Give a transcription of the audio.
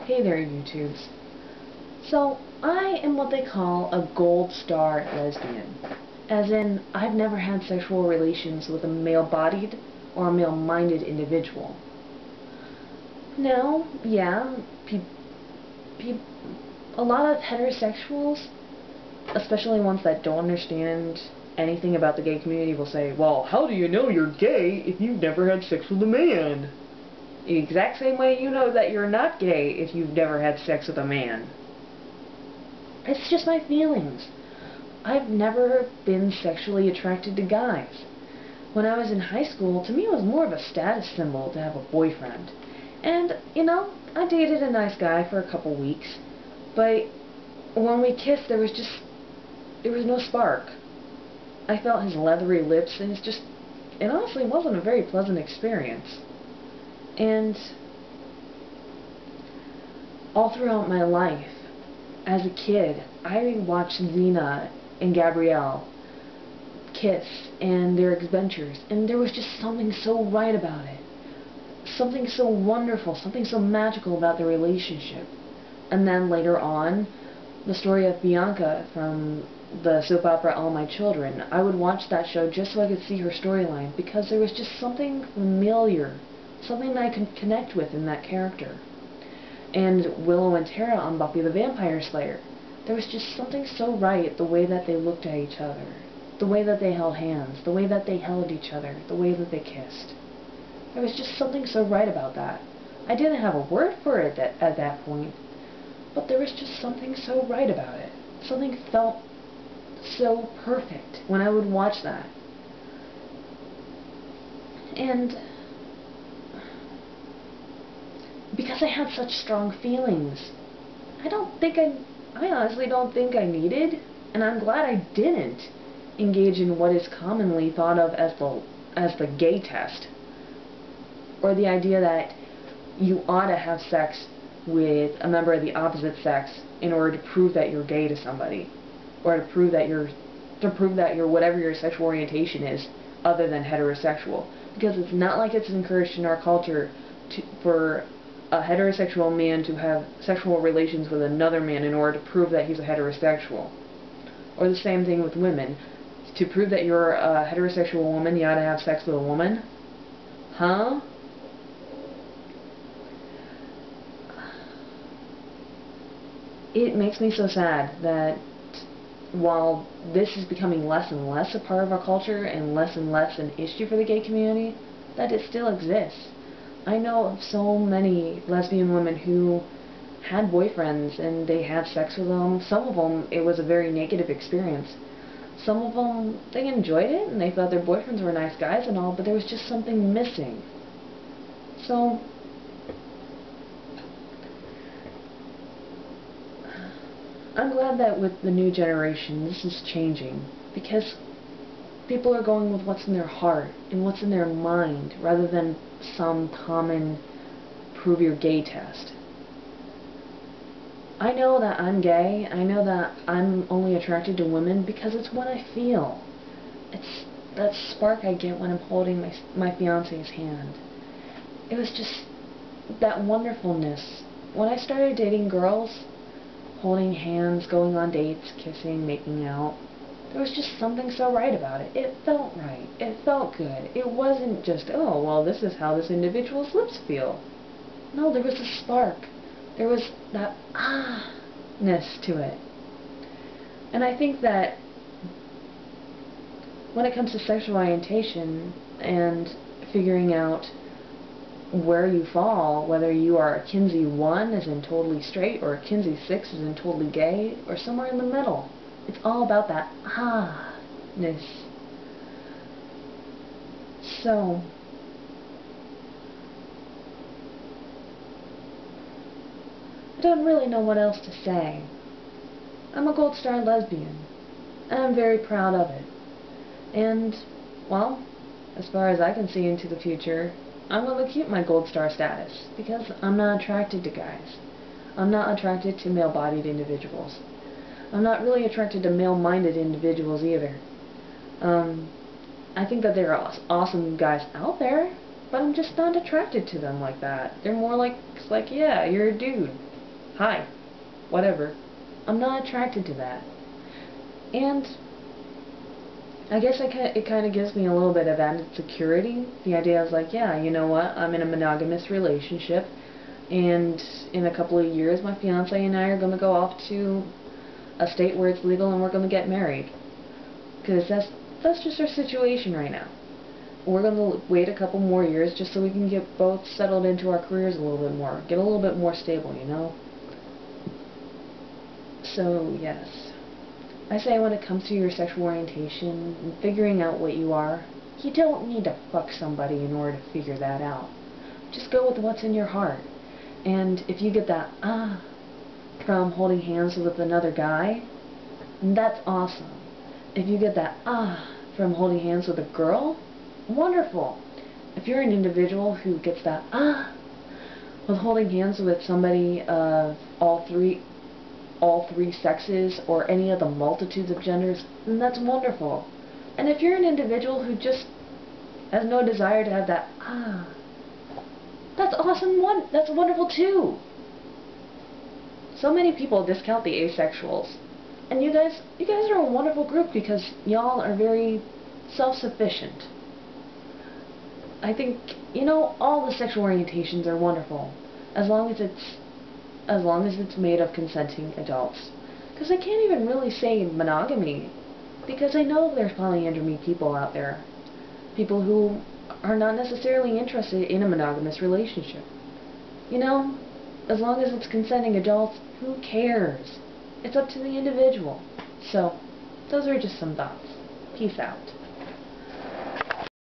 Hey there, YouTubes. So, I am what they call a gold star lesbian. As in, I've never had sexual relations with a male-bodied or a male-minded individual. Now, yeah, a lot of heterosexuals, especially ones that don't understand anything about the gay community, will say, well, how do you know you're gay if you've never had sex with a man? The exact same way you know that you're not gay if you've never had sex with a man. It's just my feelings. I've never been sexually attracted to guys. When I was in high school, to me it was more of a status symbol to have a boyfriend. And, I dated a nice guy for a couple weeks, but when we kissed there was no spark. I felt his leathery lips, and it honestly wasn't a very pleasant experience. And all throughout my life, as a kid, I watched Xena and Gabrielle kiss and their adventures, and there was just something so right about it. Something so wonderful, something so magical about the relationship. And then later on, the story of Bianca from the soap opera All My Children, I would watch that show just so I could see her storyline, because there was just something familiar, something that I could connect with in that character. And Willow and Tara on Buffy the Vampire Slayer, there was just something so right, the way that they looked at each other, the way that they held hands, the way that they held each other, the way that they kissed. There was just something so right about that. I didn't have a word for it at that point, but there was just something so right about it. Something felt so perfect when I would watch that. And because I had such strong feelings, I honestly don't think I needed, and I'm glad I didn't, engage in what is commonly thought of as the gay test, or the idea that you ought to have sex with a member of the opposite sex in order to prove that you're gay to somebody, or to prove that you're whatever your sexual orientation is other than heterosexual. Because it's not like it's encouraged in our culture for a heterosexual man to have sexual relations with another man in order to prove that he's a heterosexual. Or the same thing with women. To prove that you're a heterosexual woman, you ought to have sex with a woman? Huh? It makes me so sad that while this is becoming less and less a part of our culture and less an issue for the gay community, that it still exists. I know of so many lesbian women who had boyfriends and they had sex with them. Some of them, it was a very negative experience. Some of them, they enjoyed it and they thought their boyfriends were nice guys and all, but there was just something missing. So, I'm glad that with the new generation this is changing, because people are going with what's in their heart and what's in their mind rather than some common prove you're gay test. I know that I'm gay. I know that I'm only attracted to women because it's what I feel. It's that spark I get when I'm holding my fiance's hand. It was just that wonderfulness. When I started dating girls, holding hands, going on dates, kissing, making out, there was just something so right about it. It felt right. It felt good. It wasn't just, oh, well, this is how this individual's lips feel. No, there was a spark. There was that ah-ness to it. And I think that when it comes to sexual orientation and figuring out where you fall, whether you are a Kinsey 1 as in totally straight, or a Kinsey 6 as in totally gay, or somewhere in the middle, it's all about that ah-ness. So, I don't really know what else to say. I'm a gold star lesbian, and I'm very proud of it. And, well, as far as I can see into the future, I'm going to keep my gold star status, because I'm not attracted to guys. I'm not attracted to male-bodied individuals. I'm not really attracted to male-minded individuals either. I think that there are awesome guys out there, but I'm just not attracted to them like that. They're more like, yeah, you're a dude. hi, whatever. I'm not attracted to that. And I guess it kind of gives me a little bit of added security. The idea is like, yeah, you know what, I'm in a monogamous relationship, and in a couple of years my fiance and I are going to go off to a state where it's legal and we're going to get married. Because that's just our situation right now. We're going to wait a couple more years just so we can get both settled into our careers a little bit more. Get a little bit more stable, you know? So, yes. I say when it comes to your sexual orientation and figuring out what you are, you don't need to fuck somebody in order to figure that out. Just go with what's in your heart. And if you get that from holding hands with another guy, that's awesome. If you get that from holding hands with a girl, wonderful. If you're an individual who gets that with holding hands with somebody of all three sexes or any of the multitudes of genders, then that's wonderful. And if you're an individual who just has no desire to have that that's awesome. That's wonderful too. So many people discount the asexuals. And you guys are a wonderful group because y'all are very self-sufficient. I think, you know, all the sexual orientations are wonderful as long as it's made of consenting adults. Because I can't even really say monogamy, because I know there's polyandry people out there. People who are not necessarily interested in a monogamous relationship. You know, as long as it's consenting adults, who cares? It's up to the individual. So, those are just some thoughts. Peace out.